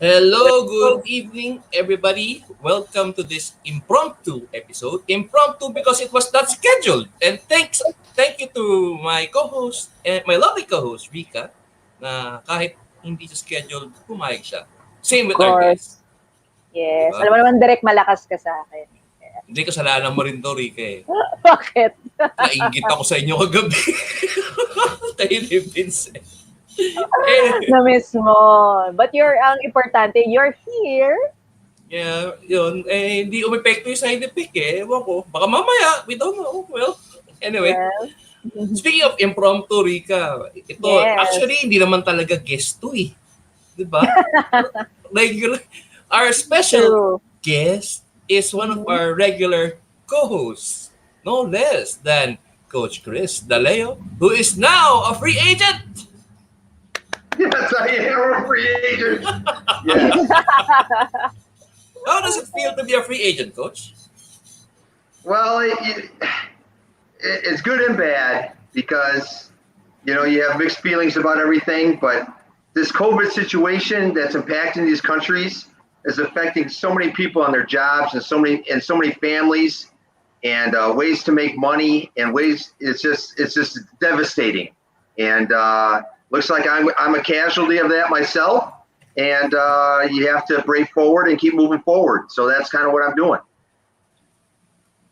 Hello, good evening, everybody. Welcome to this impromptu episode. Impromptu because it was not scheduled. And thank you to my co-host and my lovely co-host Rica, na kahit hindi siya scheduled, pumayag siya. Same Of with our guest, course. di Yes. ba? Alam mo naman, direct malakas ka sa akin. Hindi kasalanan mo rin to, Rica eh. Bakit? Nainggit ako sa inyo kagabi. Kayo ni Vincent. Eh, Na-miss mo. But ang importante, you're here. yeah, yun. Eh, hindi umepekto yung side effect eh. Ewan ko. Baka mamaya, we don't know. Well, anyway. Well, Speaking of impromptu, Rica, ito, yes. actually, hindi naman talaga guest to eh. Di ba? Regular, our special True. guest is one of our regular co-hosts. No less than Coach Chris Daleo, who is now a free agent. Yes, I am a free agent. Yes. How does it feel to be a free agent, Coach? Well, it's good and bad because, you have mixed feelings about everything, but this COVID situation that's impacting these countries is affecting so many people on their jobs and so many families and ways to make money and ways it's just devastating. And looks like I'm a casualty of that myself, and you have to break forward and keep moving forward. So that's kind of what I'm doing.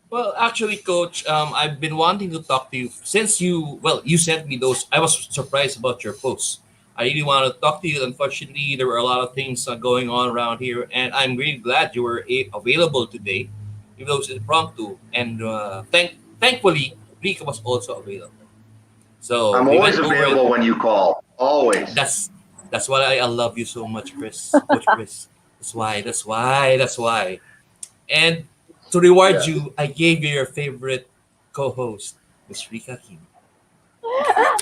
Well, actually, Coach, I've been wanting to talk to you since you sent me those. I was surprised about your posts. I really want to talk to you. Unfortunately, there were a lot of things going on around here, and I'm really glad you were available today, even though it's impromptu. And thankfully, Rica was also available. So I'm we always went over it. available when you call. Always. That's why I love you so much, Chris, Coach Chris. That's why. And to reward Yeah. you, I gave you your favorite co-host, Miss Rica Kim.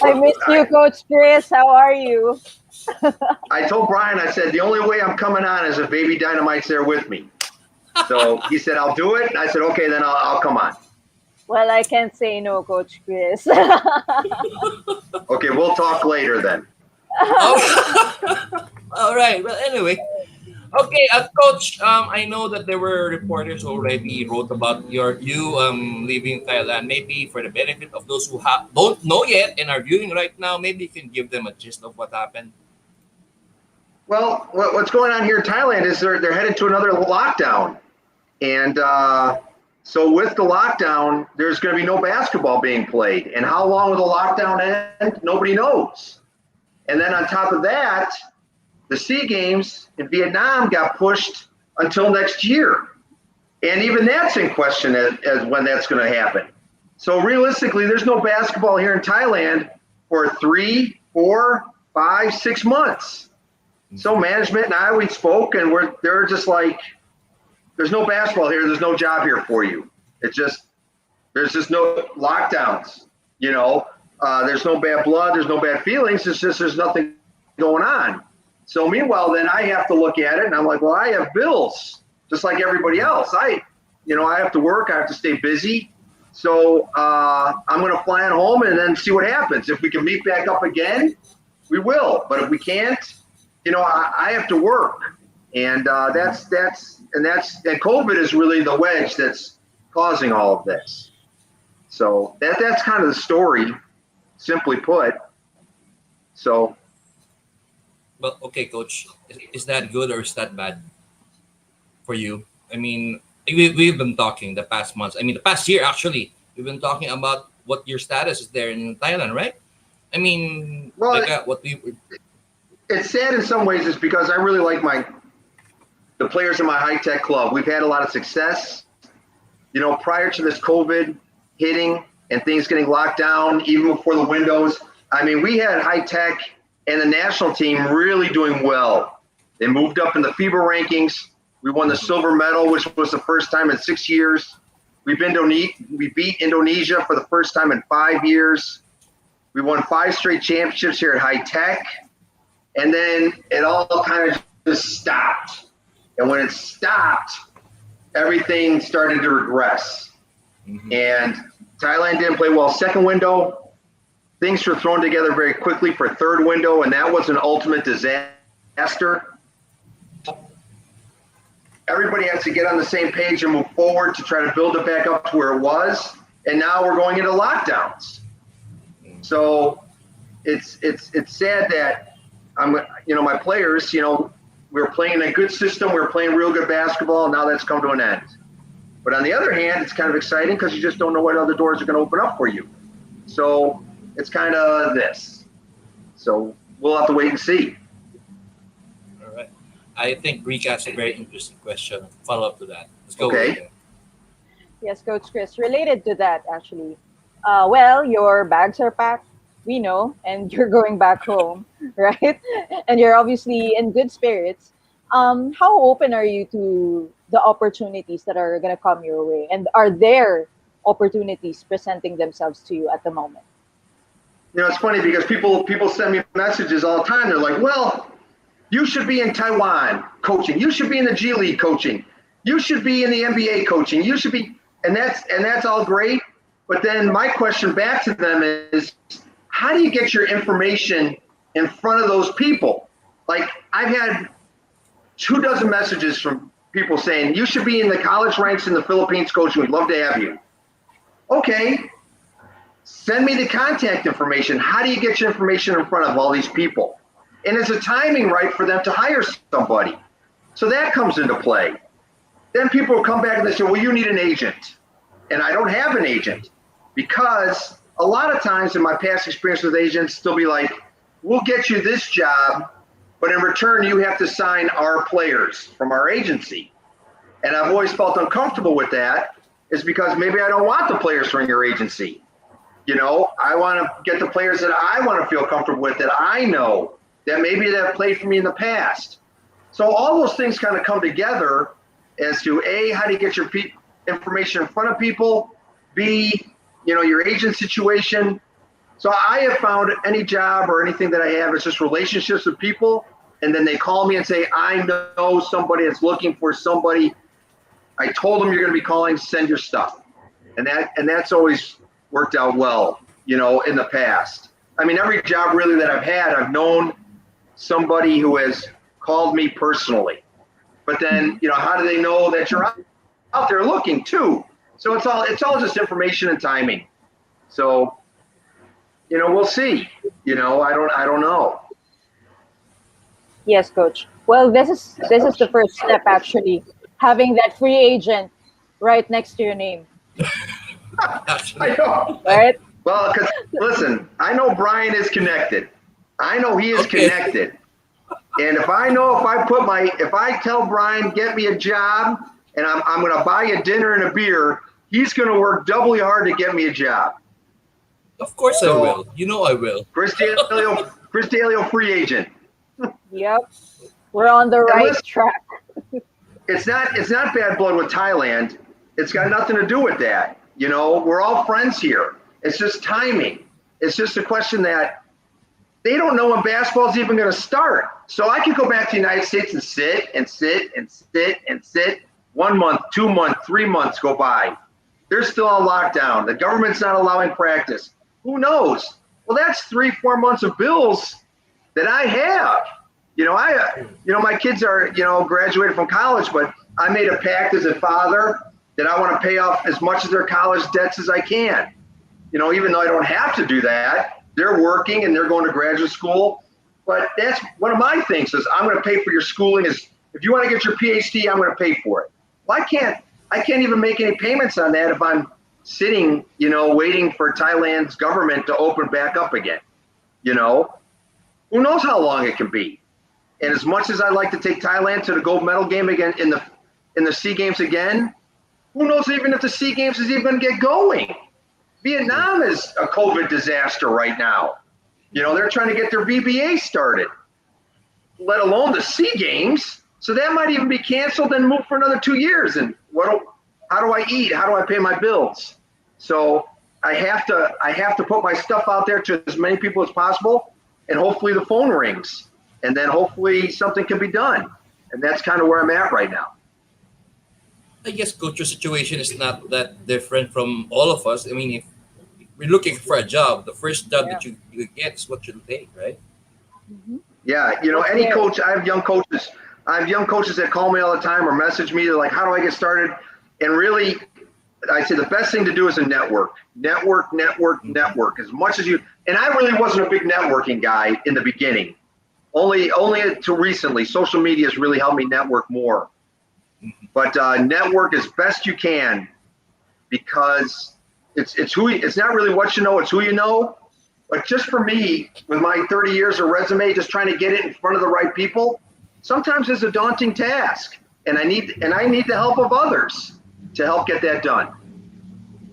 I miss you, Coach Chris. How are you? I told Brian, I said, the only way I'm coming on is if Baby Dynamite's there with me. So he said, I'll do it. And I said, okay, then I'll come on. Well, I can't say no, Coach Chris. Okay, we'll talk later then. Oh. All right. Well, anyway. Okay, Coach. I know that there were reporters who already wrote about you leaving Thailand. Maybe for the benefit of those who don't know yet and are viewing right now, maybe you can give them a gist of what happened. Well, what's going on here in Thailand is they're headed to another lockdown. And so with the lockdown, there's going to be no basketball being played. And how long will the lockdown end? Nobody knows. And then on top of that, the SEA Games in Vietnam got pushed until next year. And even that's in question as when that's going to happen. So realistically, there's no basketball here in Thailand for 3, 4, 5, 6 months. So management and I, we spoke, and they're just like, there's no basketball here. There's no job here for you. There's just no lockdowns, there's no bad blood. There's no bad feelings. It's just, there's nothing going on. So meanwhile, then I have to look at it and I'm like, well, I have bills just like everybody else. I have to work. I have to stay busy. So I'm going to fly on home and then see what happens. If we can meet back up again, we will. But if we can't, I have to work. And that's COVID is really the wedge that's causing all of this. So that's kind of the story, simply put. So. Well, okay, Coach. Is that good or is that bad for you? I mean, we've been talking the past months. I mean, the past year, actually. We've been talking about what your status is there in Thailand, right? I mean, well, it's sad in some ways. It's because I really like the players in my high-tech club. We've had a lot of success. Prior to this COVID hitting and things getting locked down, even before the windows, I mean, we had high-tech and the national team really doing well. They moved up in the FIBA rankings. We won the silver medal, which was the first time in 6 years. We beat Indonesia for the first time in 5 years. We won 5 straight championships here at High Tech. And then it all kind of just stopped. And when it stopped, everything started to regress. Mm-hmm. And Thailand didn't play well second window. Things were thrown together very quickly for third window, and that was an ultimate disaster. everybody has to get on the same page and move forward to try to build it back up to where it was. And now we're going into lockdowns. So it's sad that my players, we were playing a good system, we were playing real good basketball, and now that's come to an end. But on the other hand, it's kind of exciting because you just don't know what other doors are going to open up for you. So it's kind of this. So we'll have to wait and see. All right. I think Rica has a very interesting question. Follow up to that. Let's go. Okay. Rica. Yes, Coach Chris. Related to that, actually. Well, your bags are packed, we know, and you're going back home, right? And you're obviously in good spirits. How open are you to the opportunities that are going to come your way? And are there opportunities presenting themselves to you at the moment? It's funny because people send me messages all the time. They're like, well, you should be in Taiwan coaching. You should be in the G League coaching. You should be in the NBA coaching. You should be, and that's all great. But then my question back to them is, how do you get your information in front of those people? Like, I've had 24 messages from people saying, you should be in the college ranks in the Philippines coaching. We'd love to have you. Okay, send me the contact information. How do you get your information in front of all these people? And is the timing right for them to hire somebody? So that comes into play. Then people will come back and they say, well, you need an agent. And I don't have an agent because a lot of times in my past experience with agents, they'll be like, we'll get you this job, but in return, you have to sign our players from our agency. And I've always felt uncomfortable with that, is because maybe I don't want the players from your agency. I want to get the players that I want to feel comfortable with, that I know, that maybe that have played for me in the past. So all those things kind of come together as to A, how do you get your information in front of people, B, your agent situation. So I have found any job or anything that I have is just relationships with people, and then they call me and say, I know somebody that's looking for somebody. I told them you're going to be calling, send your stuff. And that's always worked out well, in the past. I mean, every job really that I've had, I've known somebody who has called me personally. But then, how do they know that you're out there looking too? So it's all just information and timing. So, we'll see. I don't know. Yes, Coach. Well, this is the first step, actually, having that free agent right next to your name. I know. Right? Well, because listen, I know Brian is connected. I know he is connected. And if I tell Brian, get me a job, and I'm going to buy you dinner and a beer, he's going to work doubly hard to get me a job. Of course I will. I will. Chris Daleo, free agent. Yep. We're on the right track. It's not bad blood with Thailand. It's got nothing to do with that. We're all friends here. It's just timing. It's just a question that they don't know when basketball is even going to start. So I could go back to the United States and sit and sit and sit and sit. 1 month, 2 months, 3 months go by. They're still on lockdown. The government's not allowing practice. Who knows? Well, that's 3-4 months of bills that I have. My kids are, graduated from college, but I made a pact as a father that I want to pay off as much of their college debts as I can. Even though I don't have to do that, they're working and they're going to graduate school. But that's one of my things is I'm going to pay for your schooling. Is if you want to get your PhD, I'm going to pay for it. Well, I can't even make any payments on that if I'm sitting, waiting for Thailand's government to open back up again. Who knows how long it can be? And as much as I'd like to take Thailand to the gold medal game again in the SEA Games again, who knows even if the SEA Games is even going to get going? Vietnam is a COVID disaster right now. They're trying to get their VBA started, let alone the SEA Games. So that might even be canceled and move for another 2 years. And how do I eat? How do I pay my bills? So I have to put my stuff out there to as many people as possible, and hopefully the phone rings, and then hopefully something can be done. And that's kind of where I'm at right now. I guess, Coach, your situation is not that different from all of us. I mean, if we're looking for a job, the first job that you get is what you take, right? Mm-hmm. Yeah, any coach, I have young coaches. I have young coaches that call me all the time or message me. They're like, how do I get started? And really, I say the best thing to do is a network. Network as much as you. And I really wasn't a big networking guy in the beginning. Only to recently. Social media has really helped me network more. But network as best you can, because it's not really what you know, it's who you know. But just for me, with my 30 years of resume, just trying to get it in front of the right people, sometimes it's a daunting task, and I need the help of others to help get that done.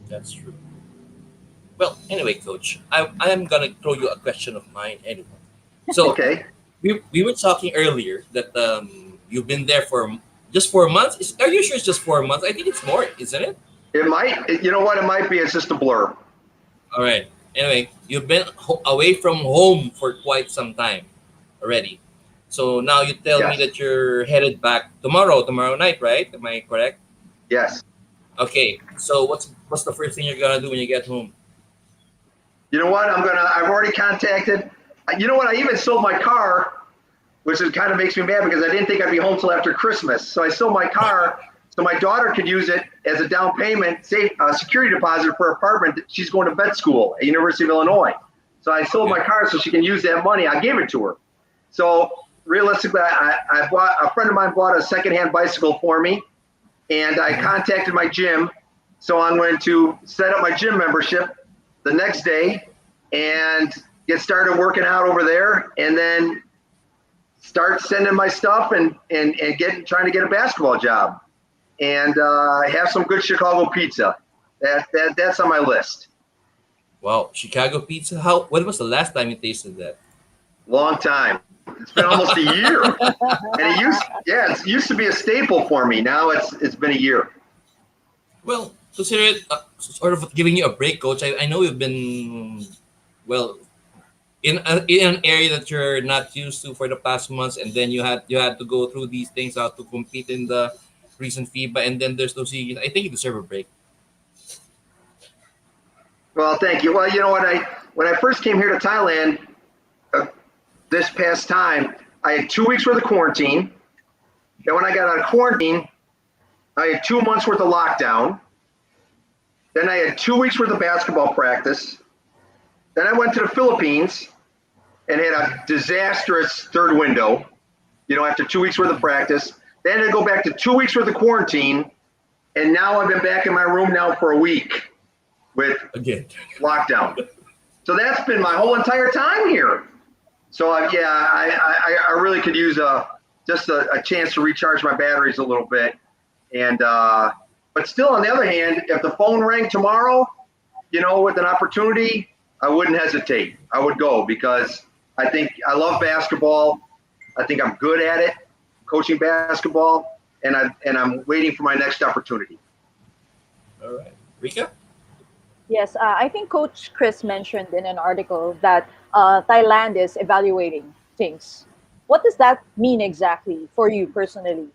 That's true. Well, anyway, Coach, I am gonna throw you a question of mine anyway. So Okay. we were talking earlier that you've been there for just 4 months. Are you sure it's just 4 months? I think it's more, isn't it? It might, you know what, it might be, it's just a blur. All right. Anyway, you've been away from home for quite some time already. So now you tell me Yes. that you're headed back tomorrow night, right? Am I correct? Yes. Okay. So what's the first thing you're gonna do when you get home? You know what, I've already contacted, you know what, I even sold my car, which is kind of makes me mad because I didn't think I'd be home till after Christmas. So I sold my car so my daughter could use it as a down payment, security deposit for her apartment. She's going to vet school at University of Illinois. So I sold my car so she can use that money. I gave it to her. So realistically, I bought, a friend of mine bought a secondhand bicycle for me, and I contacted my gym. So I'm going to set up my gym membership the next day and get started working out over there, and then start sending my stuff and trying to get a basketball job, and have some good Chicago pizza. That's on my list. Wow, Chicago pizza. When was the last time you tasted that? Long time. It's been almost a year. And it used to be a staple for me. Now it's been a year. Well, consider it sort of giving you a break, Coach. I know you've been, well, in an area that you're not used to for the past months, and then you had to go through these things, how to compete in the recent FIBA, and then there's no season. I think you deserve a break. Well, thank you. Well, you know what? When I first came here to Thailand this past time, I had 2 weeks worth of quarantine. Then when I got out of quarantine, I had 2 months worth of lockdown. Then I had 2 weeks worth of basketball practice. Then I went to the Philippines and had a disastrous third window, after 2 weeks worth of practice. Then I go back to 2 weeks worth of quarantine, and now I've been back in my room now for a week with Again. lockdown. So that's been my whole entire time here. So I really could use just a chance to recharge my batteries a little bit. And but still, on the other hand, if the phone rang tomorrow, with an opportunity, I wouldn't hesitate. I would go, because I think I love basketball. I think I'm good at it, coaching basketball, and I'm waiting for my next opportunity. All right, Rica. Yes, I think Coach Chris mentioned in an article that Thailand is evaluating things. What does that mean exactly for you personally?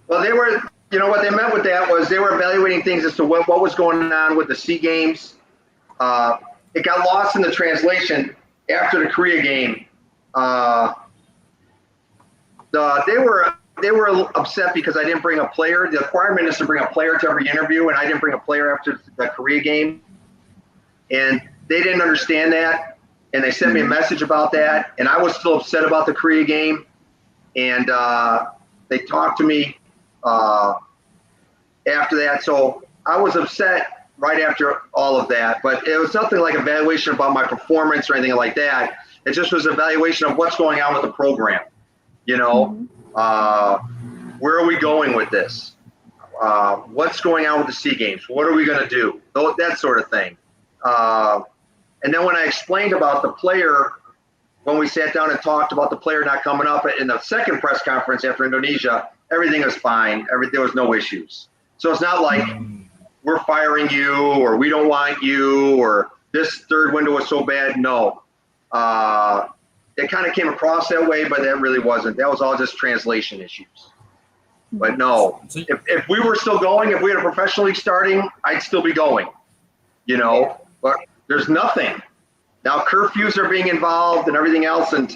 Well, what they meant with that was they were evaluating things as to what was going on with the SEA Games. It got lost in the translation after the Korea game. They were upset because I didn't bring a player. The requirement is to bring a player to every interview, and I didn't bring a player after the Korea game. And they didn't understand that, and they sent me a message about that, and I was still upset about the Korea game. And they talked to me after that, so I was upset right after all of that. But it was nothing like evaluation about my performance or anything like that. It just was evaluation of what's going on with the program. Where are we going with this? What's going on with the SEA Games? What are we going to do? That sort of thing. And then when I explained about the player, when we sat down and talked about the player not coming up in the second press conference after Indonesia, everything was fine. There was no issues. So it's not like we're firing you, or we don't want you, or this third window was so bad. No. It kind of came across that way, but that really wasn't. That was all just translation issues. But no, if we were still going, if we had a professional league starting, I'd still be going, but there's nothing. Now curfews are being involved and everything else, and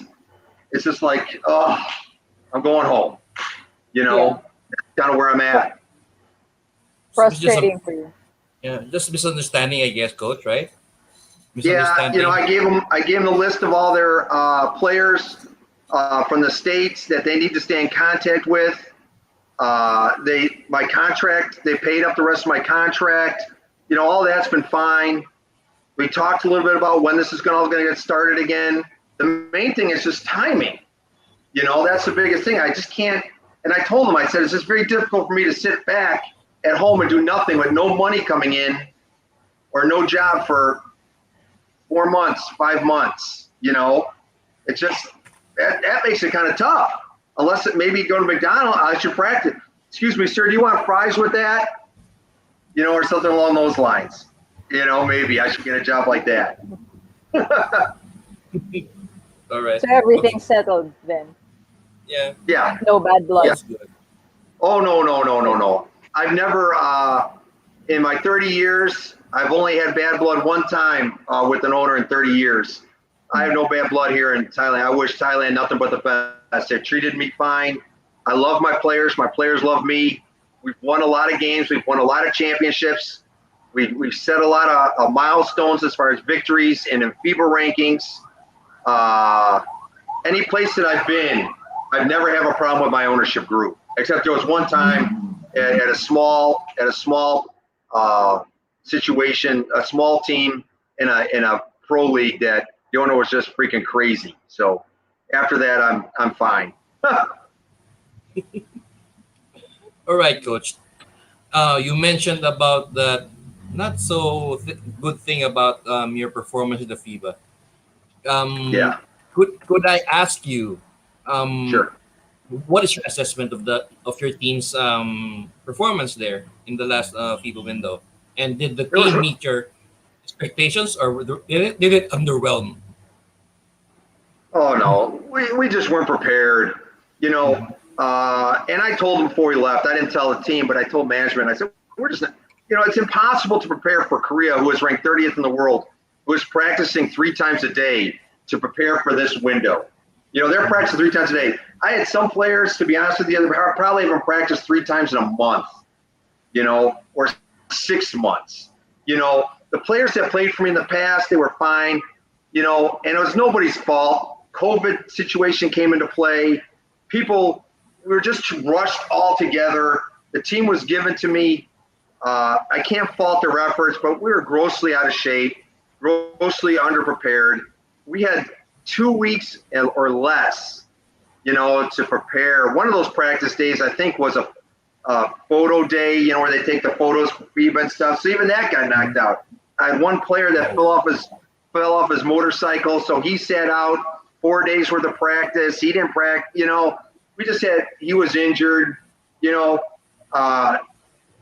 it's just like, I'm going home. You know, that's kind of where I'm at. So it's just Frustrating for you. just misunderstanding, I guess, coach, right? Yeah, you know, Misunderstanding. I gave them the list of all their players from the states that they need to stay in contact with. My contract, they paid up the rest of my contract. You know, all that's been fine. We talked a little bit about when this is all going to get started again. The main thing is just timing. You know, that's the biggest thing. I just can't. And I told them, I said, it's just very difficult for me to sit back at home and do nothing with no money coming in or no job for 4 months, 5 months. You know, it just that makes it kind of tough. Unless it maybe go to McDonald's, I should practice. Excuse me, sir, do you want fries with that? You know, or something along those lines. You know, maybe I should get a job like that. All right. So Okay. everything's settled then. Yeah. Yeah. No bad blood. Yeah. That's good. Oh, no. I've never, in my 30 years, I've only had bad blood one time with an owner in 30 years. I have no bad blood here in Thailand. I wish Thailand nothing but the best. They've treated me fine. I love my players. My players love me. We've won a lot of games. We've won a lot of championships. We've set a lot of milestones as far as victories and in FIBA rankings. Any place that I've been, I've never had a problem with my ownership group, except there was one time at a small situation, a small team in a pro league that the owner was just freaking crazy. So after that, I'm fine. All right, coach. You mentioned about that not so good thing about your performance in the FIBA. Um, Yeah, could I ask you, um, sure. what is your assessment of your team's performance there in the last FIBA window? And did the There was team meet your expectations, or did it underwhelm? Oh no, we just weren't prepared, you know. And I told them before we left. I didn't tell the team, but I told management. I said we're just, you know, it's impossible to prepare for Korea, who is ranked 30th in the world, who is practicing 3 times a day to prepare for this window. You know, they're practicing 3 times a day. I had some players, to be honest with you, probably even practiced 3 times in a month, you know, or 6 months. You know, the players that played for me in the past, they were fine, you know, and it was nobody's fault. COVID situation came into play. People, we were just rushed all together. The team was given to me. I can't fault their efforts, but we were grossly out of shape, grossly underprepared. We had 2 weeks or less, you know, to prepare. One of those practice days, I think, was a photo day, you know, where they take the photos for FIBA and stuff. So even that got knocked out. I had one player that fell off his motorcycle, so he sat out 4 days worth of practice. He didn't practice, you know. He was injured, you know.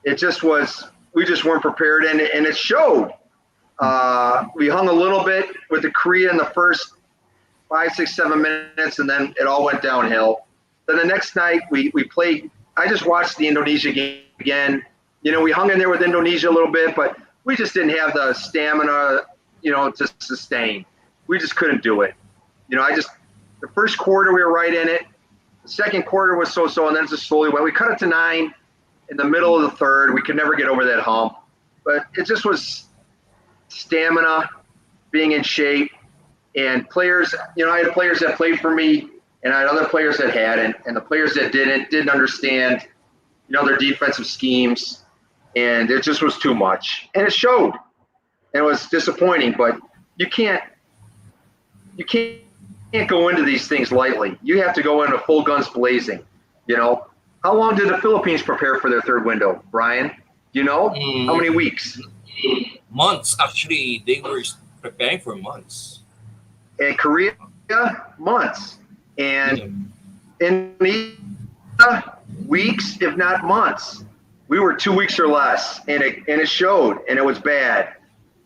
It just was, we just weren't prepared, and it showed. We hung a little bit with the Korea in the first 5, 6, 7 minutes, and then it all went downhill. Then the next night we played. I just watched the Indonesia game again. You know, we hung in there with Indonesia a little bit, but we just didn't have the stamina, you know, to sustain. We just couldn't do it. You know, the first quarter we were right in it. The second quarter was so-so, and then it just slowly went. We cut it to 9 in the middle of the third. We could never get over that hump. But it just was stamina, being in shape, and players. You know, I had players that played for me, and I had other players that hadn't. And the players that didn't understand, you know, their defensive schemes. And it just was too much. And it showed. And it was disappointing, but you can't go into these things lightly. You have to go into full guns blazing, you know. How long did the Philippines prepare for their third window, Brian? Do you know? How many weeks? Months. Actually, they were preparing for months. And Korea, months. And in weeks, if not months. We were 2 weeks or less, and it showed, and it was bad.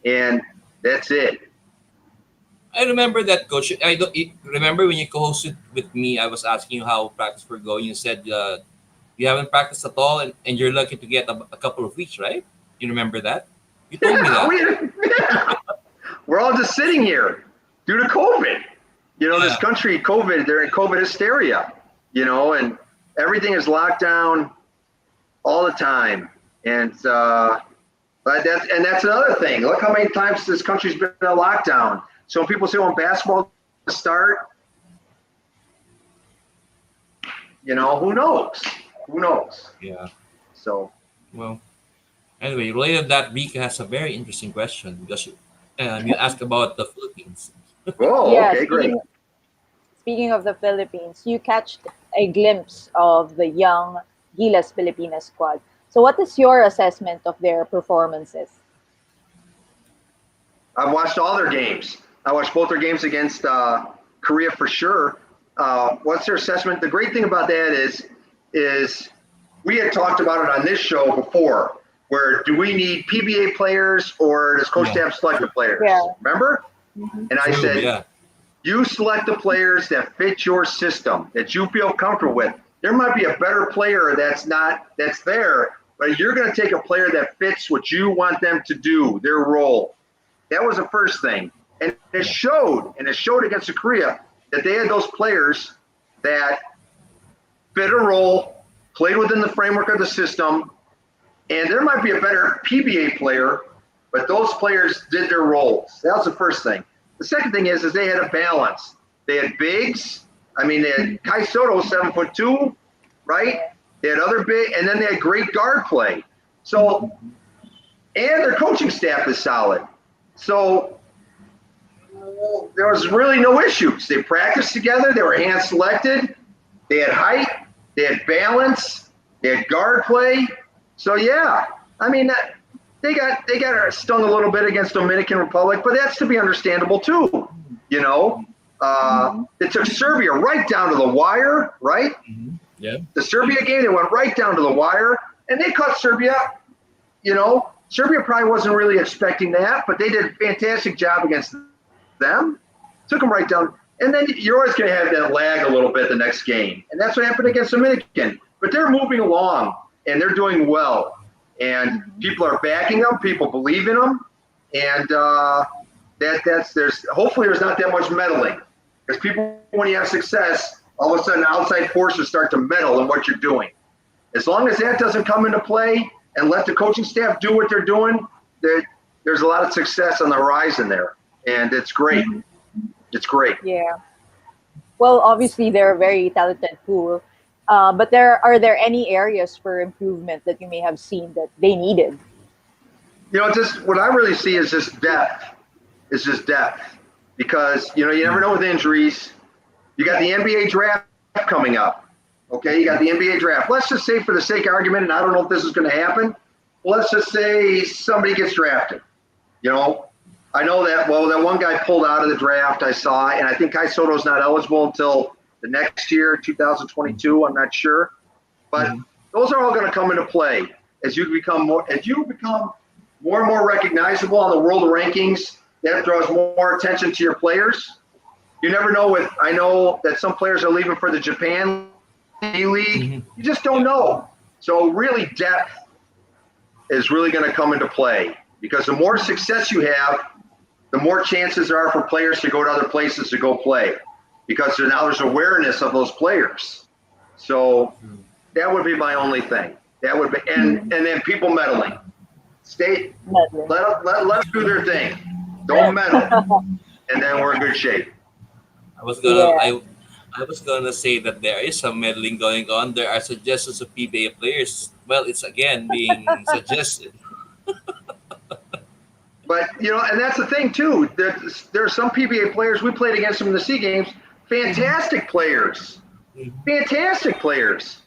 And that's it. I remember that, coach. I don't remember when you co-hosted with me. I was asking you how practice were going. You said you haven't practiced at all, and you're lucky to get a couple of weeks, right? You remember that? You told me that. We're all just sitting here due to COVID. You know, this country, COVID, they're in COVID hysteria. and everything is locked down all the time. And but that's another thing. Look how many times this country's been in a lockdown. So when people say when basketball start, who knows? Who knows? Yeah. So Well, anyway, related to that, Rica has a very interesting question because you asked about the Philippines. oh, Yeah, okay, great. speaking of the Philippines, you catch a glimpse of the young Gilas Pilipinas squad. So what is your assessment of their performances? I've watched all their games. I watched both their games against Korea for sure. What's their assessment? The great thing about that is we had talked about it on this show before. Where do we need PBA players or does Coach Staff select the players? Yeah. Remember? Mhm. And I True, said, yeah. you select the players that fit your system, that you feel comfortable with. There might be a better player that's there, but you're going to take a player that fits what you want them to do, their role. That was the first thing. And it showed against the Korea that they had those players that fit a role, played within the framework of the system, and there might be a better PBA player, but those players did their roles. That was the first thing. The second thing is they had a balance. They had bigs. I mean, they had Kai Soto, 7'2", right? They had other big, and then they had great guard play. So, and their coaching staff is solid. So there was really no issues. They practiced together. They were hand selected. They had height. They had balance. They had guard play. So yeah, I mean they got stung a little bit against Dominican Republic, but that's to be understandable too. They took Serbia right down to the wire, right? Mm-hmm. Yeah. The Serbia game, they went right down to the wire, and they caught Serbia. Serbia probably wasn't really expecting that, but they did a fantastic job against them. Took them right down, and then you're always going to have that lag a little bit the next game, and that's what happened against Dominican. But they're moving along, and they're doing well, and people are backing them. People believe in them, and hopefully there's not that much meddling, because people, when you have success, all of a sudden outside forces start to meddle in what you're doing. As long as that doesn't come into play and let the coaching staff do what they're doing, there's a lot of success on the horizon there, and it's great. It's great. Yeah. Well, obviously they're a very talented pool, but are there any areas for improvement that you may have seen that they needed? Just what I really see is just depth. It's just depth, because you never know with injuries. You got the NBA draft coming up. Okay, you got the NBA draft. Let's just say, for the sake of argument, and I don't know if this is going to happen, let's just say somebody gets drafted. I know that, that one guy pulled out of the draft, I saw, and I think Kai Soto's not eligible until the next year, 2022. I'm not sure. But those are all going to come into play as you become more and more recognizable on the world rankings. That draws more attention to your players. You never know I know that some players are leaving for the Japan League. You just don't know. So really, depth is really going to come into play, because the more success you have, the more chances there are for players to go to other places to go play, because now there's awareness of those players. So that would be my only thing. That would be, and then people meddling. Let them do their thing. Don't meddle, and then we're in good shape. I was gonna say that there is some meddling going on. There are suggestions of PBA players. Well, it's again being suggested. But and that's the thing too. There are some PBA players, we played against them in the SEA Games. Fantastic players, fantastic players.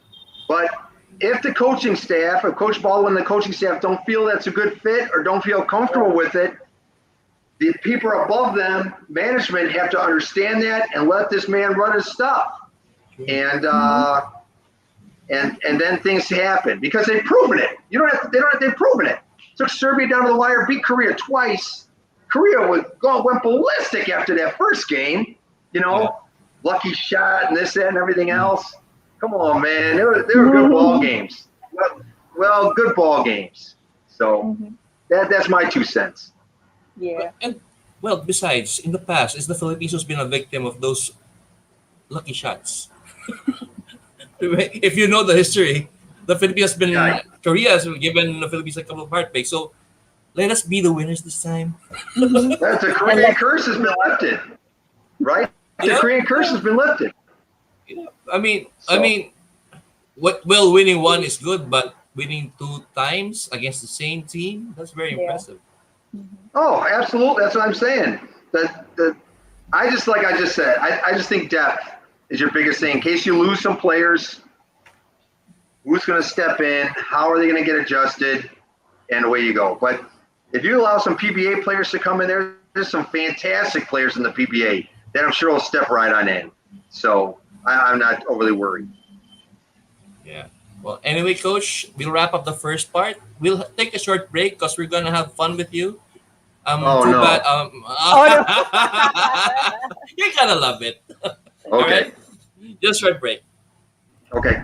But if the coaching staff, if Coach Baldwin and the coaching staff don't feel that's a good fit or don't feel comfortable with it, the people above them, management, have to understand that and let this man run his stuff. And then things happen, because they've proven it. They've proven it. Took Serbia down to the wire, beat Korea twice. Korea went ballistic after that first game. Lucky shot and this, that, and everything else. Come on, man. They were good ball games. Well, good ball games. So that's my 2 cents. Yeah. And besides, in the past, is the Philippines has been a victim of those lucky shots. If you know the history, the Philippines has been Yeah, Korea has given the Philippines a couple of heartbreaks. So let us be the winners this time. Hmm. that's the And Korean let's, curse has been yeah, lifted, right? The Yeah, Korean curse yeah, has been lifted. yeah. I So, mean, what? Well, winning one is good, but winning two times against the same team, that's very yeah. impressive. Hmm. oh, absolutely. That's what I'm saying. That I just like I just said. I just think depth is your biggest thing. In case you lose some players, who's going to step in? How are they going to get adjusted? And away you go. But if you allow some PBA players to come in there, there's some fantastic players in the PBA that I'm sure will step right on in. So I'm not overly worried. Yeah. Well, anyway, Coach, we'll wrap up the first part. We'll take a short break because we're gonna have fun with you. Oh Too bad. no. Oh no. You're gonna love it. All right. Okay. Just short break. Okay.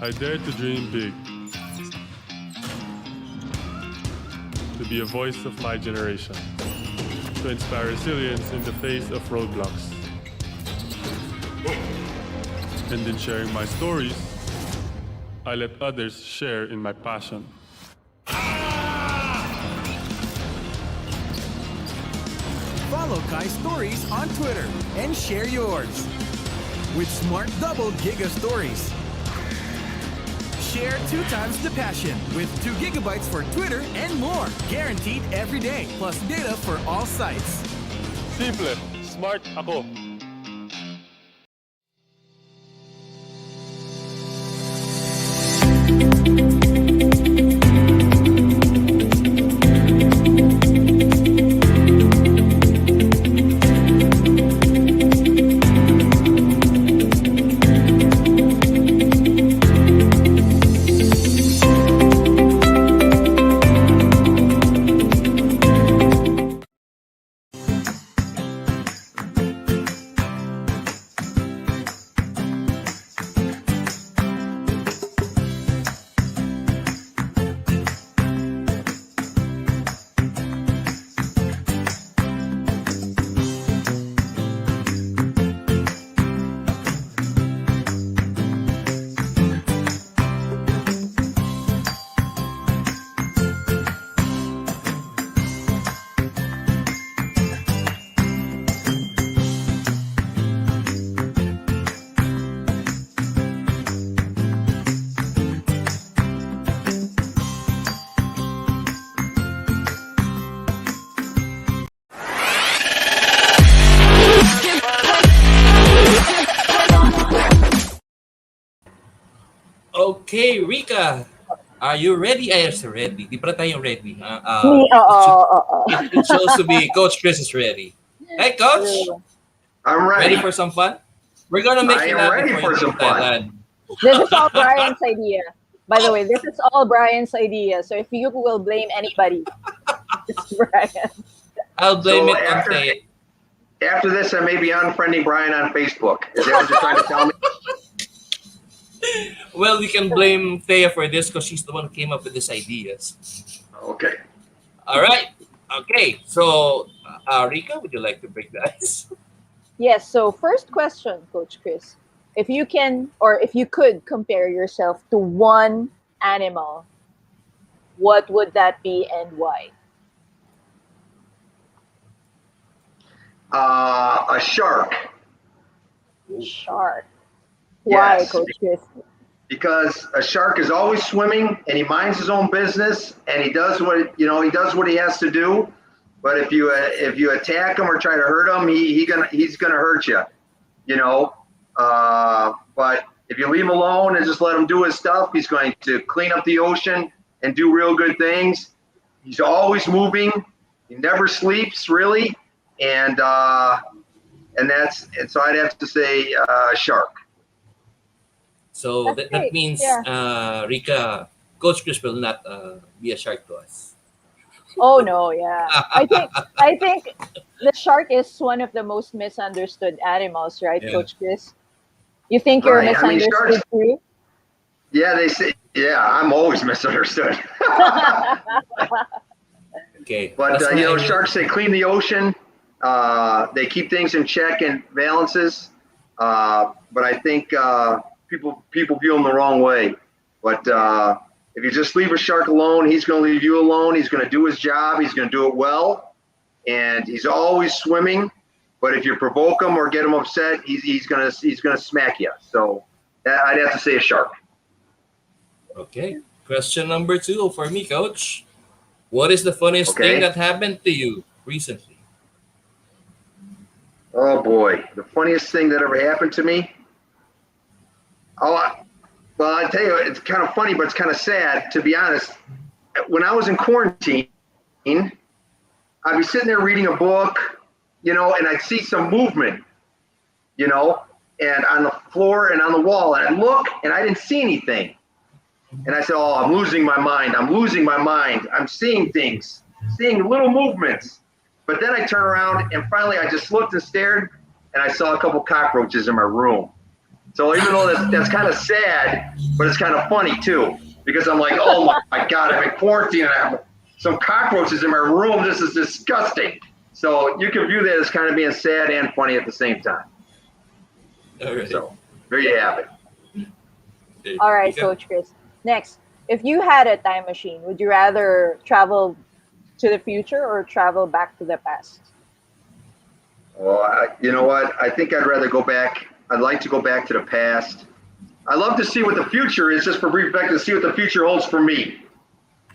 I dare to dream big, to be a voice of my generation, to inspire resilience in the face of roadblocks. And in sharing my stories, I let others share in my passion. Follow Kai's stories on Twitter and share yours with Smart Double Giga Stories. Share 2 times the passion with 2 gigabytes for Twitter and more. Guaranteed every day, plus data for all sites. Simple, smart ako. Okay, Rica, are you ready? I am ready. Di pa tayo ready. Me, oo. It shows to be Coach Chris is ready. Hey, Coach, True. I'm ready ready. for some fun? We're gonna make I you am laugh ready before for you some leave fun. Thailand. This is all Brian's idea. By the way, this is all Brian's idea. So if you will blame anybody, it's Brian. I'll blame So it on after Tay. after this, I may be unfriending Brian on Facebook. Is that what you're trying to tell me? Well, you can blame Thea for this because she's the one who came up with these ideas. Okay. All right. Okay. So, Rica, would you like to break the ice? Yes, so first question, Coach Chris. If you can or if you could compare yourself to one animal, what would that be and why? A shark. Shark. Why, Yes. Coach Chris? because a shark is always swimming and he minds his own business and he does what he has to do. But if you attack him or try to hurt him, he's gonna hurt you. But if you leave him alone and just let him do his stuff, he's going to clean up the ocean and do real good things. He's always moving. He never sleeps really, and so I'd have to say shark. So that means, Rica, Coach Chris will not be a shark to us. Oh no, yeah. I think the shark is one of the most misunderstood animals, right, Yeah. Coach Chris? You think you're Right. I mean, misunderstood too? Yeah, they say. Yeah, I'm always misunderstood. Okay. But That's my- sharks, they clean the ocean. They keep things in check and balances. But I think people view them the wrong way. But if you just leave a shark alone, he's going to leave you alone. He's going to do his job. He's going to do it well, and he's always swimming. But if you provoke him or get him upset, he's going to smack you. So I'd have to say a shark. Okay. Question number 2 for me, Coach. What is the funniest thing that happened to you recently? Oh boy, the funniest thing that ever happened to me. Well, I tell you, it's kind of funny, but it's kind of sad, to be honest. When I was in quarantine, I'd be sitting there reading a book, and I'd see some movement, and on the floor and on the wall, and I'd look, and I didn't see anything. And I said, oh, I'm losing my mind. I'm seeing things, seeing little movements. But then I turned around, and finally I just looked and stared, and I saw a couple cockroaches in my room. So even though that's kind of sad, but it's kind of funny too, because I'm like, oh my God, I'm in quarantine and I have some cockroaches in my room. This is disgusting. So you can view that as kind of being sad and funny at the same time. All right. So there you have it. Okay. All right, Rica? Coach Chris. Next, if you had a time machine, would you rather travel to the future or travel back to the past? Well, you know what? I think I'd rather go back. I'd like to go back to the past. I love to see what the future is, just for brief back to see what the future holds for me.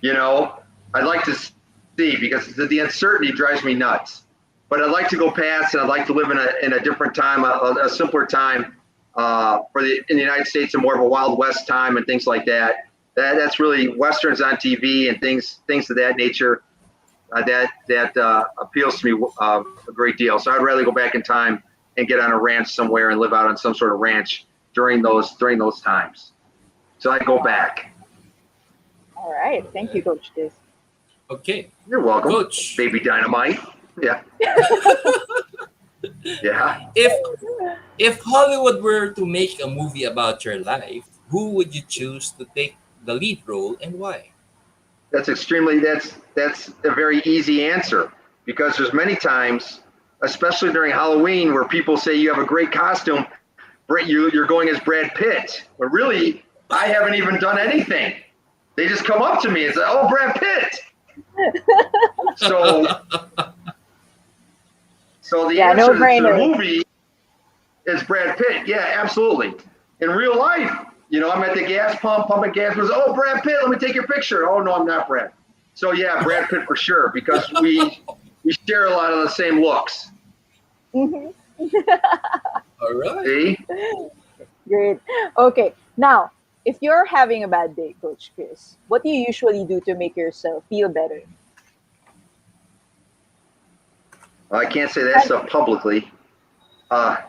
I'd like to see, because the uncertainty drives me nuts. But I'd like to go past, and I'd like to live in a different time, a simpler time in the United States, and more of a Wild West time and things like that. That's really Westerns on TV and things of that nature. That appeals to me a great deal. So I'd rather go back in time and get on a ranch somewhere and live out on some sort of ranch during those times. So I'd go back. All right. Thank you, Coach Chris. Okay. You're welcome, Coach. Baby Dynamite. Yeah. Yeah. If Hollywood were to make a movie about your life, who would you choose to take the lead role and why? That's a very easy answer, because there's many times, especially during Halloween, where people say you have a great costume, you're going as Brad Pitt. But really, I haven't even done anything. They just come up to me and say, oh, Brad Pitt. So the answer to the movie is Brad Pitt. Yeah, absolutely. In real life, I'm at the gas pump, pumping gas. Oh, Brad Pitt, let me take your picture. Oh, no, I'm not Brad. So, yeah, Brad Pitt for sure, because we share a lot of the same looks. Mhm. All right. See? Great. Okay. Now, if you're having a bad day, Coach Chris, what do you usually do to make yourself feel better? I can't say that stuff publicly.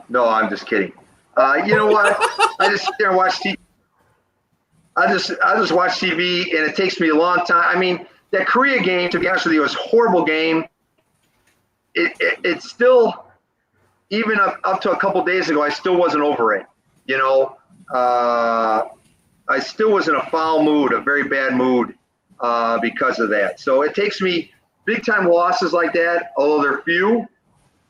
No, I'm just kidding. You know what? I just sit there and watch TV. I just watch TV, and it takes me a long time. I mean, that Korea game, to be honest with you, was a horrible game. It's still, even up to a couple days ago, I still wasn't over it. I still was in a foul mood, a very bad mood, because of that. So it takes me big time losses like that, although they're few.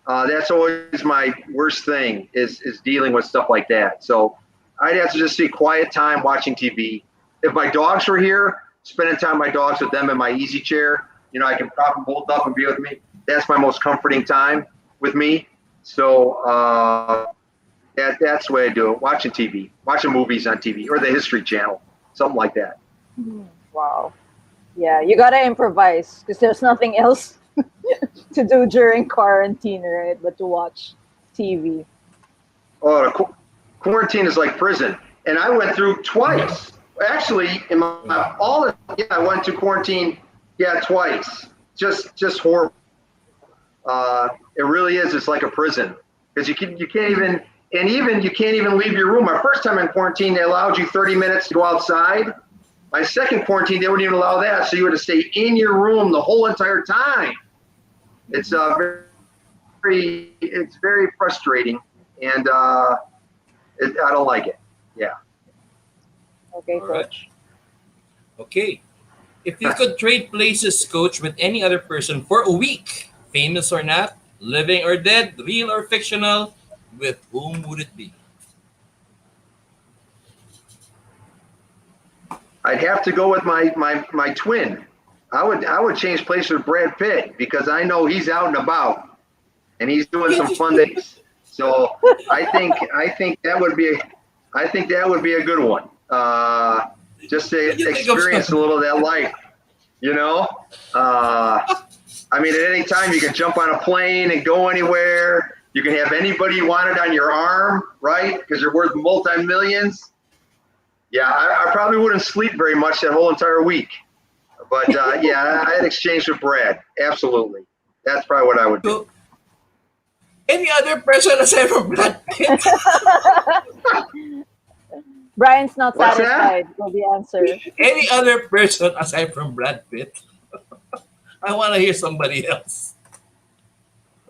That's always my worst thing is dealing with stuff like that. So I'd have to just see quiet time watching TV. If my dogs were here, spending time with my dogs with them in my easy chair, I can prop them both up and be with me. That's my most comforting time with me. So That's the way I do it. Watching TV, watching movies on TV, or the History Channel, something like that. Wow. Yeah, you gotta improvise because there's nothing else to do during quarantine, right? But to watch TV. Oh, quarantine is like prison, and I went through twice. Actually, in I went to quarantine, twice. Just horrible. It really is. It's like a prison because you can't even you can't even leave your room. My first time in quarantine, they allowed you 30 minutes to go outside. My second quarantine, they wouldn't even allow that, so you had to stay in your room the whole entire time. It's very frustrating, and I don't like it. Yeah. Okay, All right. Coach. Okay. If you could trade places, Coach, with any other person for a week, famous or not, living or dead, real or fictional, with whom would it be? I'd have to go with my twin. I would change places with Brad Pitt because I know he's out and about and he's doing some fun things. So I think that would be a good one. Just to experience a little of that life, you know. I mean, at any time you can jump on a plane and go anywhere. You can have anybody you wanted on your arm, right? Because you're worth multi-millions. Yeah, I probably wouldn't sleep very much that whole entire week. But I'd exchange with Brad. Absolutely. That's probably what I would do. So, any other person aside from Brad Pitt? Brian's not What's that? satisfied with the answer. Any other person aside from Brad Pitt? I want to hear somebody else.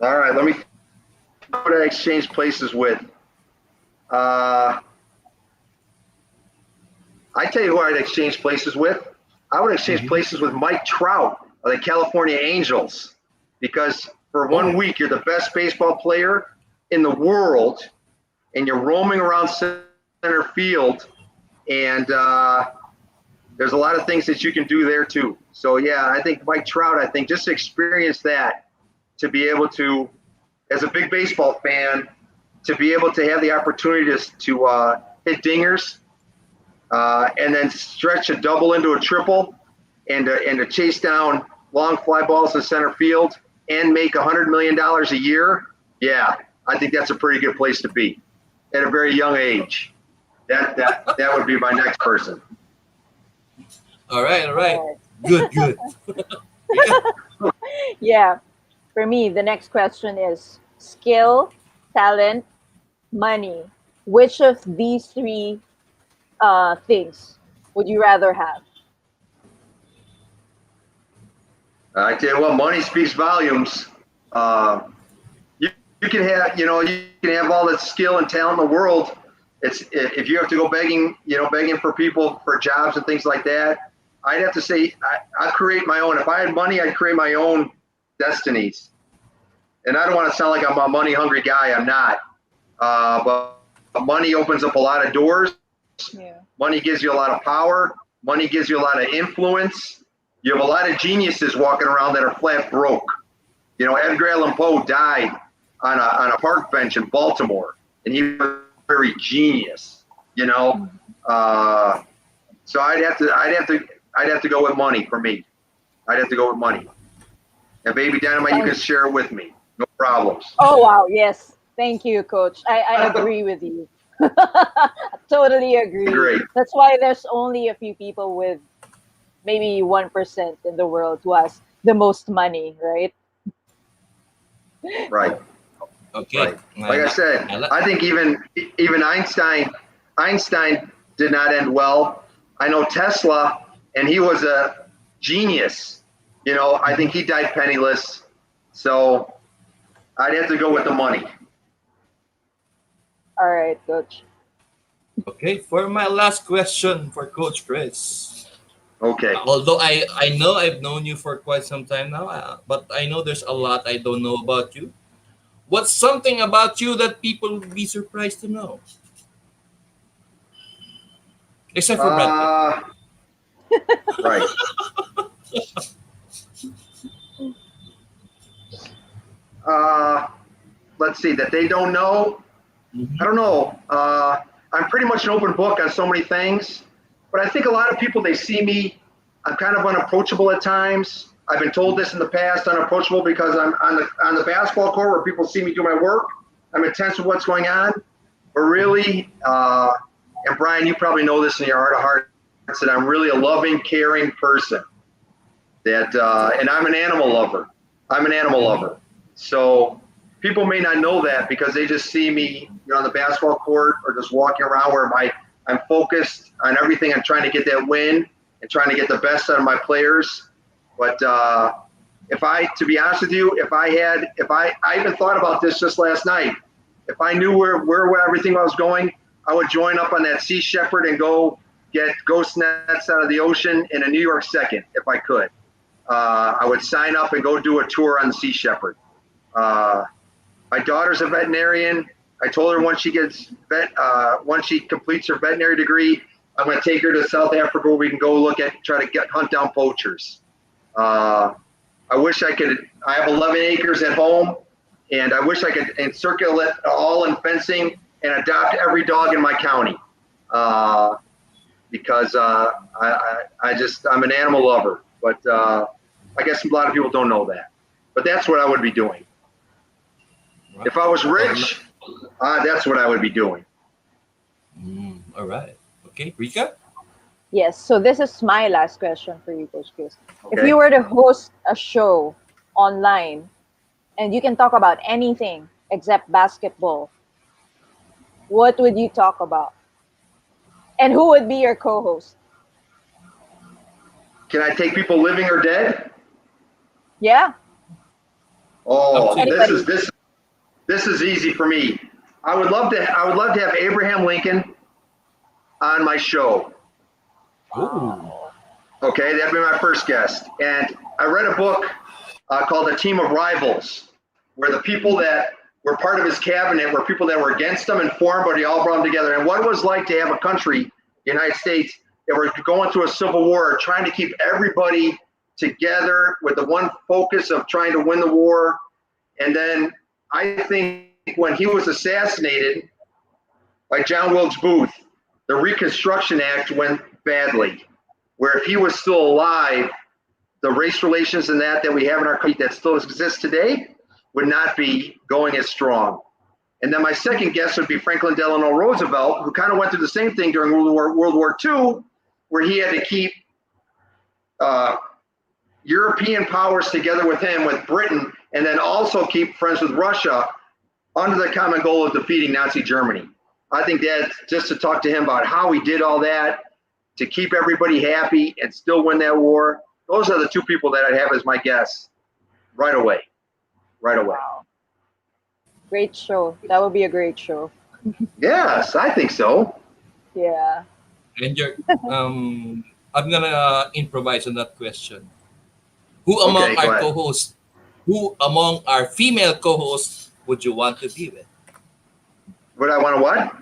All right, let me. Who would I exchange places with? I tell you who I'd exchange places with. I would exchange places with Mike Trout of the California Angels, because for 1 week you're the best baseball player in the world, and you're roaming around center field, and there's a lot of things that you can do there too. So yeah, I think Mike Trout. I think just to experience that, to be able to, as a big baseball fan, to be able to have the opportunity to hit dingers. And then stretch a double into a triple, and to chase down long fly balls in center field, and make $100 million a year. Yeah, I think that's a pretty good place to be at a very young age. That would be my next person. All right. Good. Yeah. For me, the next question is skill, talent, money. Which of these three things would you rather have? I tell you what, money speaks volumes. You can have all the skill and talent in the world. It's if you have to go begging for people for jobs and things like that. I'd have to say I create my own. If I had money, I'd create my own destinies. And I don't want to sound like I'm a money hungry guy. I'm not. But money opens up a lot of doors. Yeah. Money gives you a lot of power. Money gives you a lot of influence. You have a lot of geniuses walking around that are flat broke. You know, Edgar Allan Poe died on a park bench in Baltimore, and he was very genius. You know, so I'd have to go with money for me. I'd have to go with money. And baby Dynamite, you can share it with me. No problems. Oh wow, yes. Thank you, Coach. I agree with you. Totally agree. Great. That's why there's only a few people with maybe 1% in the world who has the most money, right? Right. Okay. Right. Like I said, I think even Einstein did not end well. I know Tesla, and he was a genius. You know, I think he died penniless. So I'd have to go with the money. All right, Coach. Okay, for my last question for Coach Chris. Okay. Although I know I've known you for quite some time now, but I know there's a lot I don't know about you. What's something about you that people would be surprised to know? Except for Brad Pitt. Right. Let's see, that they don't know. I don't know. I'm pretty much an open book on so many things, but I think a lot of people, they see me, I'm kind of unapproachable at times. I've been told this in the past, unapproachable because I'm on the basketball court where people see me do my work. I'm intense with what's going on, but really, and Brian, you probably know this in your heart of hearts, that I'm really a loving, caring person. That, and I'm an animal lover. I'm an animal lover. So people may not know that because they just see me, on the basketball court or just walking around where I'm focused on everything. I'm trying to get that win and trying to get the best out of my players. But to be honest with you, I even thought about this just last night. If I knew where everything was going, I would join up on that Sea Shepherd and go get ghost nets out of the ocean in a New York second if I could. I would sign up and go do a tour on the Sea Shepherd. My daughter's a veterinarian. I told her once she completes her veterinary degree, I'm going to take her to South Africa where we can go try to hunt down poachers. I wish I could. I have 11 acres at home, and I wish I could encircle it all in fencing and adopt every dog in my county. Because I'm an animal lover. But I guess a lot of people don't know that. But that's what I would be doing. Right. If I was rich, that's what I would be doing. All right. Okay, Rica? Yes, so this is my last question for you, Coach Chris. Okay. If you were to host a show online and you can talk about anything except basketball, what would you talk about? And who would be your co-host? Can I take people living or dead? Yeah. Oh, Anybody. this is easy for me. I would love to have Abraham Lincoln on my show. Ooh. Okay, that'd be my first guest. And I read a book called A Team of Rivals, where the people that were part of his cabinet were people that were against him and for him, but he all brought them together. And what it was like to have a country, the United States, that were going through a civil war, trying to keep everybody together with the one focus of trying to win the war. And then I think when he was assassinated by John Wilkes Booth, the Reconstruction Act went badly, where if he was still alive, the race relations and that we have in our country that still exists today would not be going as strong. And then my second guest would be Franklin Delano Roosevelt, who kind of went through the same thing during World War II, where he had to keep European powers together with him, with Britain, and then also keep friends with Russia under the common goal of defeating Nazi Germany. I think that just to talk to him about how he did all that to keep everybody happy and still win that war, those are the two people that I'd have as my guests right away. Wow. Great show. That would be a great show. Yes, I think so. Yeah. And I'm gonna improvise on that question. Who among our co-hosts, who among our female co-hosts would you want to be with? Would I want to what?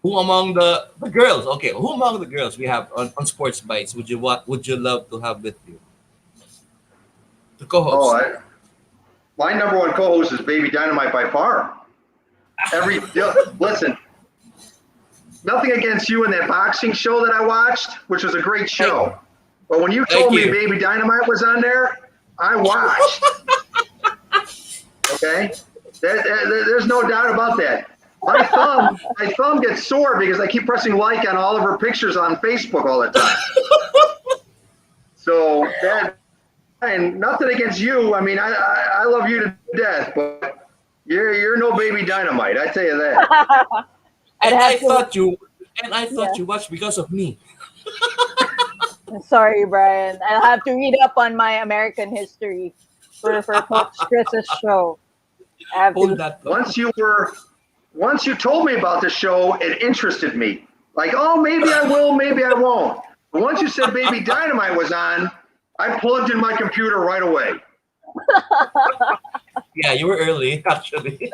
Who among the girls? Okay, who among the girls we have on Sports Bytes would you love to have with you? The co-host. My number one co-host is Baby Dynamite by far. Listen, nothing against you in that boxing show that I watched, which was a great show. But when you told me Baby Dynamite was on there, I watched. Okay? There's no doubt about that. My thumb gets sore because I keep pressing like on all of her pictures on Facebook all the time. So and nothing against you. I mean, I love you to death, but you're no Baby Dynamite. I tell you that. I thought you watched because of me. Sorry, Brian. I'll have to read up on my American history for Coach Chris's show. Once you told me about the show, it interested me. Like, oh, maybe I will, maybe I won't. But once you said Baby Dynamite was on, I plugged in my computer right away. Yeah, you were early, actually.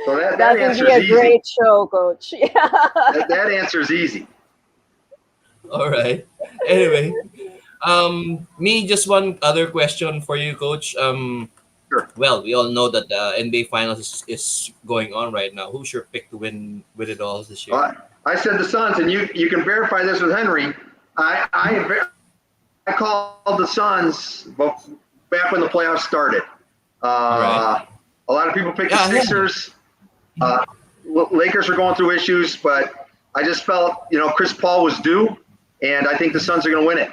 So that would answer's be a easy. great show, Coach. Yeah. That answer's easy. All right. Anyway, me just one other question for you, Coach. Sure. Well, we all know that the NBA Finals is going on right now. Who's your pick to win it all this year? I said the Suns, and you can verify this with Henry. I called the Suns back when the playoffs started. Right. A lot of people picked the Yeah, yeah. Sixers. Lakers are going through issues, but I just felt, Chris Paul was due, and I think the Suns are going to win it.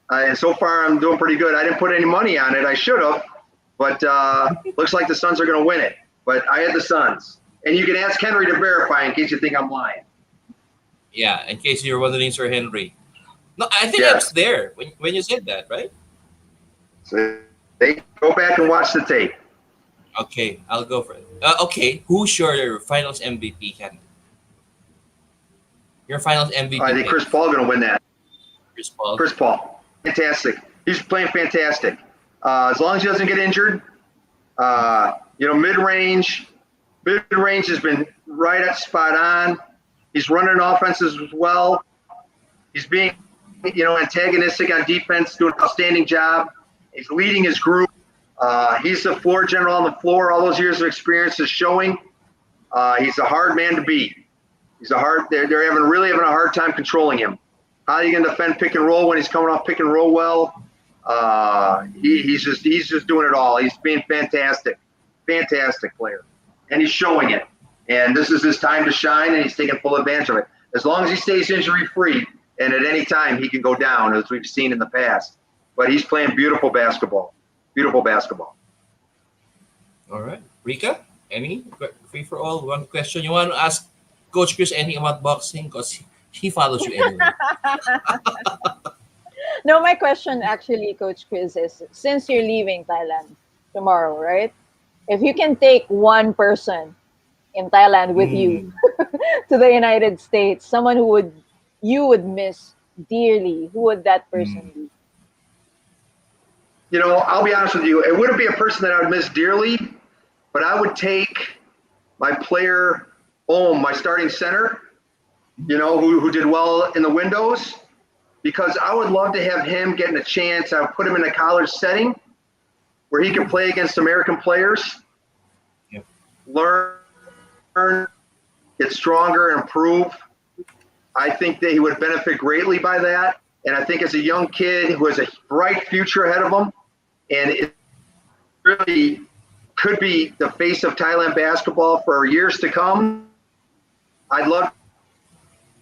And so far, I'm doing pretty good. I didn't put any money on it. I should have, but looks like the Suns are going to win it. But I had the Suns. And you can ask Henry to verify in case you think I'm lying. Yeah, in case you're wondering, Sir Henry. No, I think Yeah. I was there when you said that, right? So they go back and watch the tape. Okay, I'll go for it. Okay, who's your Finals MVP candidate? Your Finals MVP. I think Chris Paul going to win that. Chris Paul. Chris Paul, fantastic. He's playing fantastic. As long as he doesn't get injured, mid-range has been right at spot on. He's running offenses as well. He's being, antagonistic on defense, doing an outstanding job. He's leading his group. He's the floor general on the floor. All those years of experience is showing. He's a hard man to beat. They're really having a hard time controlling him. How are you going to defend pick and roll when he's coming off pick and roll well? He's just doing it all. He's being fantastic player, and he's showing it. And this is his time to shine, and he's taking full advantage of it. As long as he stays injury free, and at any time he can go down, as we've seen in the past. But he's playing beautiful basketball. Beautiful basketball. All right, Rica. Any free for all? One question you want to ask Coach Chris anything about boxing because he follows you anyway. No, my question actually, Coach Chris, is since you're leaving Thailand tomorrow, right? If you can take one person in Thailand with you to the United States, someone you would miss dearly, who would that person be? I'll be honest with you. It wouldn't be a person that I would miss dearly, but I would take my player, my starting center, who did well in the windows, because I would love to have him getting a chance. I would put him in a college setting where he can play against American players, learn, get stronger, improve. I think that he would benefit greatly by that. And I think as a young kid who has a bright future ahead of him, and it really could be the face of Thailand basketball for years to come, I'd love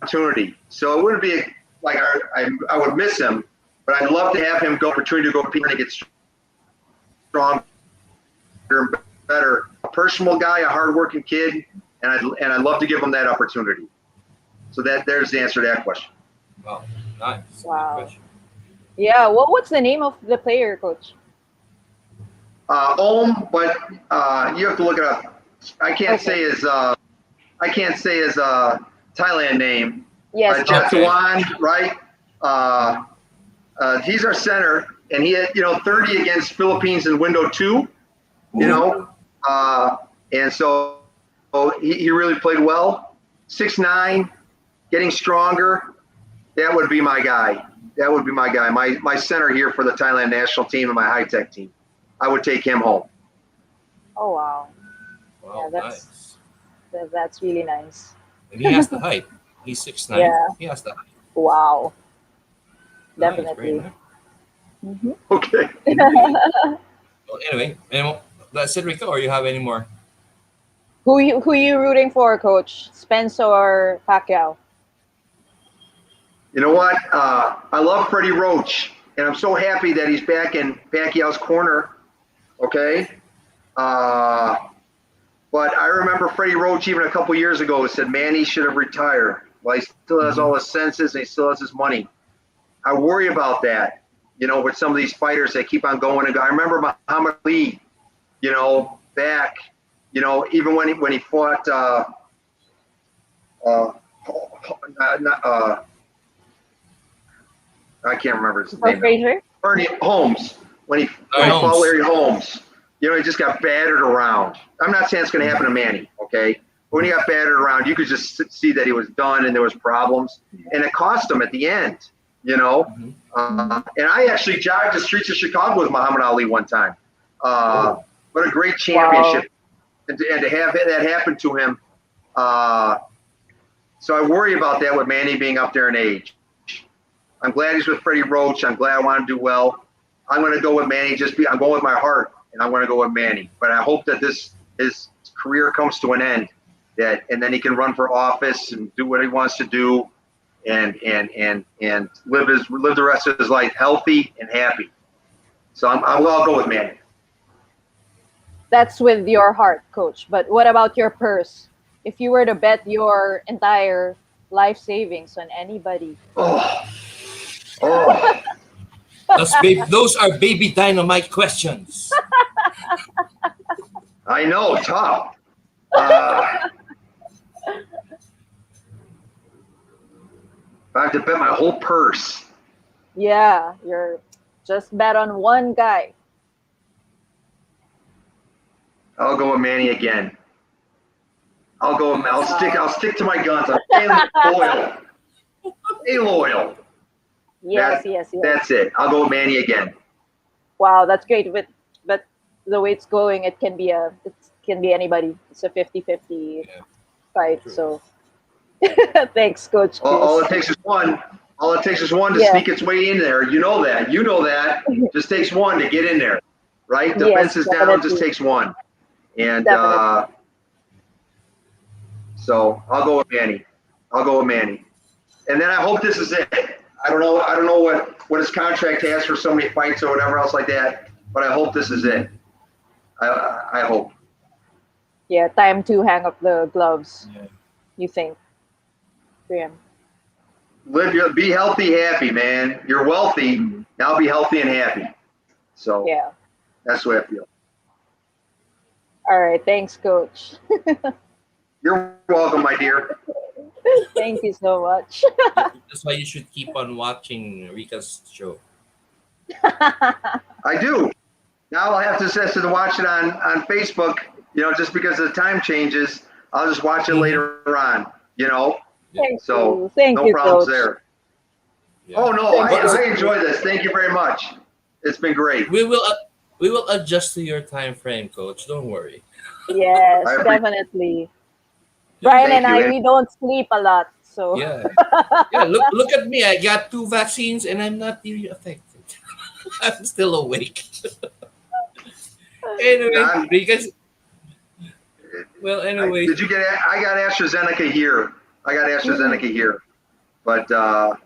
opportunity. So it wouldn't be like I would miss him, but I'd love to have him go opportunity to go compete and get stronger and better. A personal guy, a hardworking kid, and I'd love to give him that opportunity. So there's the answer to that question. Wow, nice. Wow. Good question. Yeah, what's the name of the player, Coach? But you have to look it up. I can't say his Thailand name. Yes. Jatawan, right? He's our center, and he had 30 against Philippines in window 2. And so he really played well. 6'9", getting stronger. That would be my guy. My center here for the Thailand national team and my high-tech team. I would take him home. Oh, wow. Wow, Yeah, nice. That's really nice. And he has the height. He's 6'9". Yeah. He has the height. Wow. Nice, Definitely. very nice. Hmm. Okay. Well, anyway, that's it, Rica, or you have any more? Who you rooting for, Coach? Spence or Pacquiao? You know what? I love Freddie Roach, and I'm so happy that he's back in Pacquiao's corner. Okay? But I remember Freddie Roach even a couple years ago said Manny should have retired. Well, he still has all his senses and he still has his money. I worry about that, with some of these fighters that keep on going and go. I remember Muhammad Ali, back, even when he fought I can't remember his name. Frazier? Ernie Holmes. When he fought Larry Holmes, he just got battered around. I'm not saying it's going to happen to Manny, okay? But when he got battered around, you could just see that he was done and there was problems. And it cost him at the end, And I actually jogged the streets of Chicago with Muhammad Ali one time. What a great championship, and to have that happen to him. So I worry about that with Manny being up there in age. I'm glad he's with Freddie Roach. I'm glad I want him to do well. I'm going to go with Manny. I'm going with my heart, and I'm going to go with Manny. But I hope that his career comes to an end, and then he can run for office and do what he wants to do, and live the rest of his life healthy and happy. So I'll go with Manny. That's with your heart, Coach. But what about your purse? If you were to bet your entire life savings on anybody. Oh. Those are baby dynamite questions. I know, tough. I have to bet my whole purse. Yeah, you're just bet on one guy. I'll go with Manny again. I'll stick to my guns. I'm loyal. Stay loyal. Yes. That's it. I'll go with Manny again. Wow, that's great. But the way it's going, it can be anybody. It's a 50-50 fight. True. So thanks, Coach Chris. All it takes is one. All it takes is one to sneak its way in there. You know that. Just takes one to get in there, right? The fence is down. Just takes one. And so I'll go with Manny. And then I hope this is it. I don't know what his contract has for so many fights or whatever else like that, but I hope this is it. I hope. Yeah, time to hang up the gloves. Yeah. You think? Yeah. Be healthy, happy, man. You're wealthy. Now be healthy and happy. So Yeah. that's the way I feel. All right. Thanks, Coach. You're welcome, my dear. Thank you so much. That's why you should keep on watching Rica's show. I do. Now I'll have to watch it on Facebook, just because the time changes. I'll just watch it later on, Thank So you. Thank no you, problems Coach. there. Yeah. Oh, no, Thank you. I enjoy this. Thank you very much. It's been great. We will adjust to your time frame, Coach. Don't worry. Yes, I appreciate- definitely. Brian Thank and you. we don't sleep a lot, so Yeah. Look at me. I got 2 vaccines and I'm not really affected. I'm still awake. Anyway, Rica's. Well, anyway. Did you get? I got AstraZeneca here. But I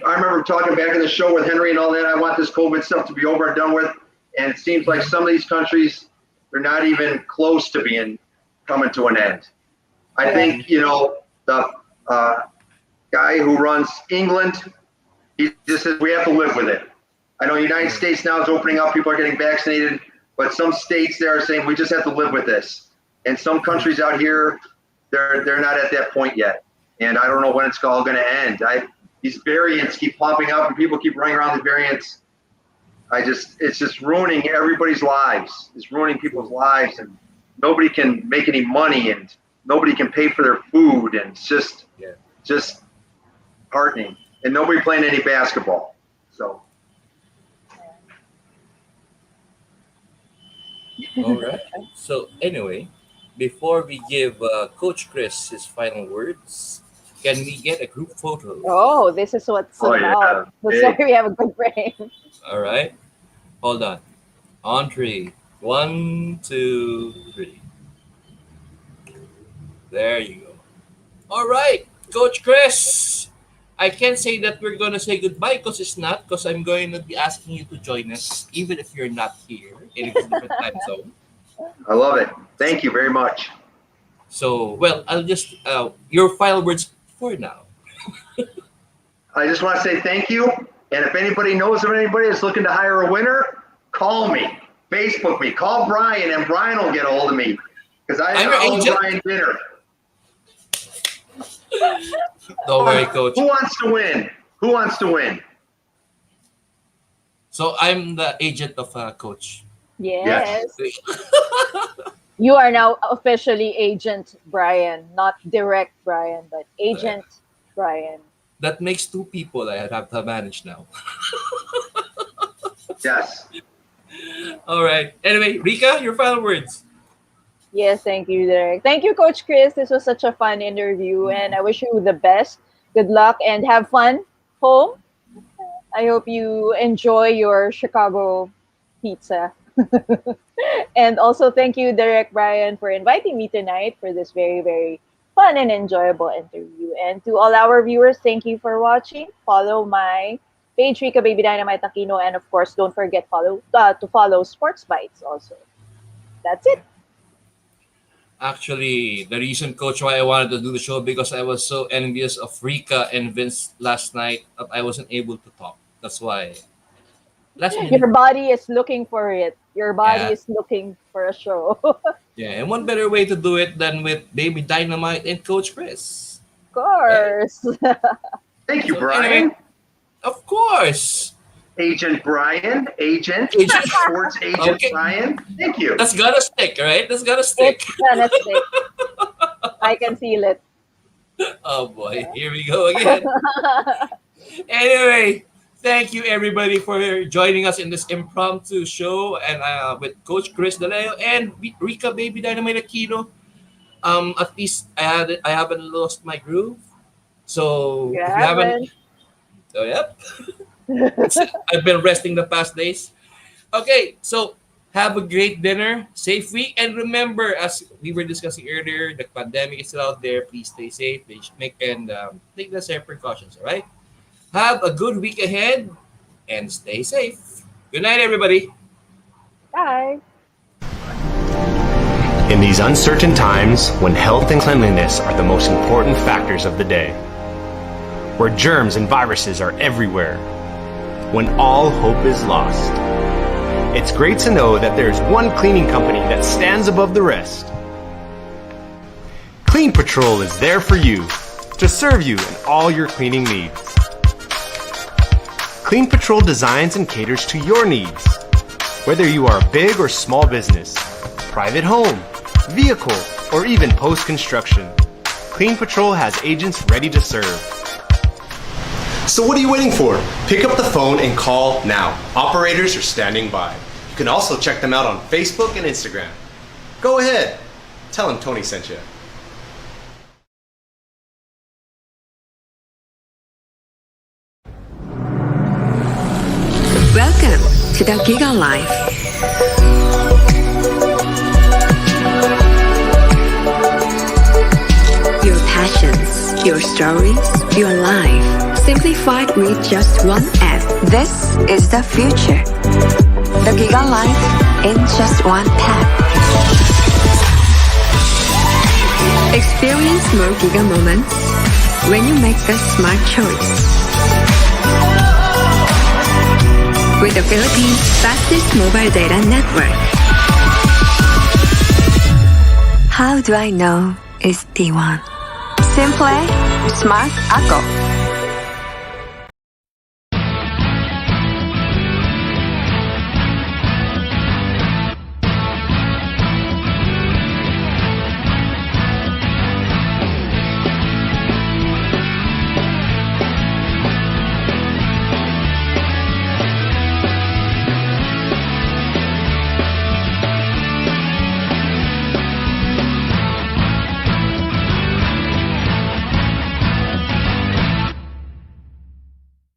remember talking back in the show with Henry and all that. I want this COVID stuff to be over and done with. And it seems like some of these countries, they're not even close to coming to an end. I think, the guy who runs England, he just says we have to live with it. I know the United States now is opening up. People are getting vaccinated. But some states there are saying we just have to live with this. And some countries out here, they're not at that point yet. And I don't know when it's all going to end. These variants keep popping up and people keep running around the variants. It's just ruining everybody's lives. It's ruining people's lives, and nobody can make any money, and nobody can pay for their food, and it's just heartening. And nobody playing any basketball. So. All right. So anyway, before we give Coach Chris his final words, can we get a group photo? Oh, this is what's about. Yeah. Sorry, we have a good brain. All right. Hold on. On 3. 1, 2, 3. There you go. All right, Coach Chris. I can't say that we're going to say goodbye because I'm going to be asking you to join us, even if you're not here in a different time zone. I love it. Thank you very much. So, well, I'll just, your final words for now. I just want to say thank you. And if anybody knows of anybody that's looking to hire a winner, call me, Facebook me, call Brian, and Brian will get a hold of me because I owe Brian dinner. Don't worry, Coach. Who wants to win? So I'm the agent of Coach. Yes. You are now officially Agent Brian, not Direct Brian, but Agent Brian. That makes 2 people I have to manage now. Yes. All right. Anyway, Rica, your final words. Yes, thank you, Derek. Thank you, Coach Chris. This was such a fun interview, and I wish you the best. Good luck and have fun home. I hope you enjoy your Chicago pizza. And also, thank you, Derek Bryan, for inviting me tonight for this very, very fun and enjoyable interview. And to all our viewers, thank you for watching. Follow my page, Rica Baby Dynamite Aquino, and of course, don't forget to follow Sports Bites also. That's it. Actually, the reason, Coach, why I wanted to do the show because I was so envious of Rica and Vince last night that I wasn't able to talk. That's why. Last minute. Your body is looking for it. Your body Yeah. is looking for a show. Yeah, and one better way to do it than with Baby Dynamite and Coach Chris. Of course. Thank you, So, Brian. anyway, of course. Agent Brian. Agent. Agent. Sports Agent Okay. Brian. Thank you. That's gotta stick, right? That's gotta stick. It's gonna stick. I can feel it. Oh boy, here we go again. Anyway, thank you everybody for joining us in this impromptu show and with Coach Chris Daleo and Rica Baby Dynamite Aquino. At least I haven't lost my groove. So You if you haven't, haven't. so yep. I've been resting the past days. Okay, so have a great dinner, safe week, and remember, as we were discussing earlier, the pandemic is still out there. Please stay safe. Please take the necessary precautions. All right. Have a good week ahead, and stay safe. Good night, everybody. Bye. In these uncertain times, when health and cleanliness are the most important factors of the day, where germs and viruses are everywhere, when all hope is lost, it's great to know that there's one cleaning company that stands above the rest. Clean Patrol is there for you, to serve you in all your cleaning needs. Clean Patrol designs and caters to your needs, whether you are a big or small business, private home, vehicle, or even post-construction. Clean Patrol has agents ready to serve. So what are you waiting for? Pick up the phone and call now. Operators are standing by. You can also check them out on Facebook and Instagram. Go ahead. Tell them Tony sent you. Welcome to the Giga Life. Your passions, your stories, your life, simplified with just one app. This is the future. The Giga Life in just one tap. Experience more Giga moments when you make the smart choice. With the Philippines' fastest mobile data network. How do I know it's T1? Simple, smart, ako.